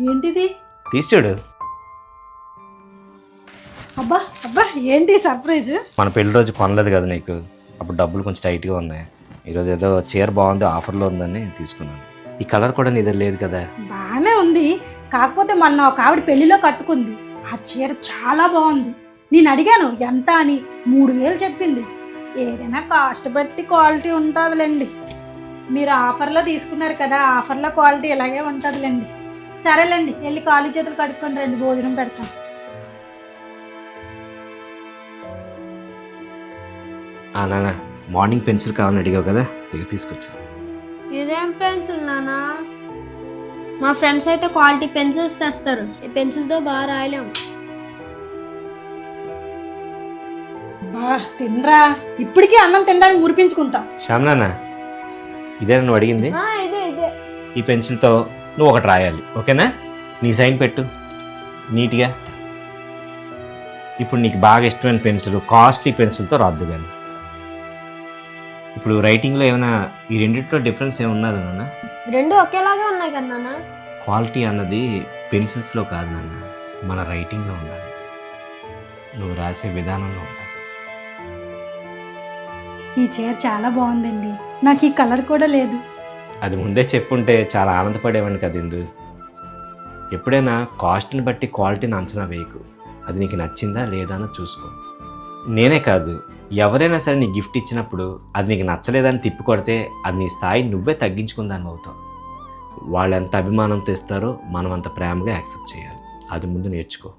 ఏంటిది? తీసి చూడు. అబ్బా అబ్బా, ఏంటి సర్ప్రైజ్? మన పెళ్లి రోజు కొనలేదు కదా నీకు, అప్పుడు డబ్బులు కొంచెం టైట్గా ఉన్నాయి. ఈరోజు ఏదో చీర బాగుంది, ఆఫర్లో ఉందని తీసుకున్నాను. ఈ కలర్ కూడా నీ దగ్గర లేదు కదా. బాగానే ఉంది, కాకపోతే మొన్న ఒక ఆవిడ పెళ్లిలో కట్టుకుంది, ఆ చీర చాలా బాగుంది. నేను అడిగాను ఎంత అని, 3000 చెప్పింది. ఏదైనా కాస్ట్ బట్టి క్వాలిటీ ఉంటుందిలేండి. మీరు ఆఫర్లో తీసుకున్నారు కదా, ఆఫర్లో క్వాలిటీ ఇలాగే ఉంటుందిలేండి. సరేలేండి, వెళ్ళి కాలు చేతులు కడుక్కొని రండి, భోజనం పెడతాం. నాన్న, మార్నింగ్ పెన్సిల్ కావాలని అడిగావు కదా, ఇక తీసుకొచ్చా. ఇదేం పెన్సిల్ నానా? మా ఫ్రెండ్స్ అయితే క్వాలిటీ పెన్సిల్స్ తెస్తారు, ఈ పెన్సిల్తో బాగా రాయలేము. బా తినరా, ఇప్పటికీ అన్నం తినడానికి మురిపించుకుంటాం. శ్యామ్ నాన్న, ఇదే నువ్వు అడిగింది. ఇదే ఇదే ఈ పెన్సిల్తో నువ్వు ఒకటి రాయాలి, ఓకేనా? నీ సైన్ పెట్టు నీట్గా. ఇప్పుడు నీకు బాగా ఇష్టమైన పెన్సిల్, కాస్ట్లీ పెన్సిల్తో రాద్దు. కానీ ఇప్పుడు రైటింగ్లో ఏమైనా ఈ రెండింటిలో డిఫరెన్స్ ఏమున్నది నాన్న? రెండు ఒకేలాగా ఉన్నాయి కదా నాన్న. క్వాలిటీ అన్నది పెన్సిల్స్లో కాదు నాన్న, మన రైటింగ్లో ఉండాలి, నువ్వు రాసే విధానంలో ఉంటుంది. ఈ చీర చాలా బాగుందండి, నాకు ఈ కలర్ కూడా లేదు. అది ముందే చెప్పుంటే చాలా ఆనందపడేవాడిని కదా ఇందు. ఎప్పుడైనా కాస్ట్ని బట్టి క్వాలిటీని అంచనా వేయకు, అది నీకు నచ్చిందా లేదా అని చూసుకో. నేనే కాదు, ఎవరైనా సరే నీ గిఫ్ట్ ఇచ్చినప్పుడు అది నీకు నచ్చలేదని తిప్పి కొడితే అది నీ స్థాయి నువ్వే తగ్గించుకుందాని అవుతావు. వాళ్ళు ఎంత అభిమానంతో ఇస్తారో మనం అంత ప్రేమగా యాక్సెప్ట్ చేయాలి, అది ముందు నేర్చుకో.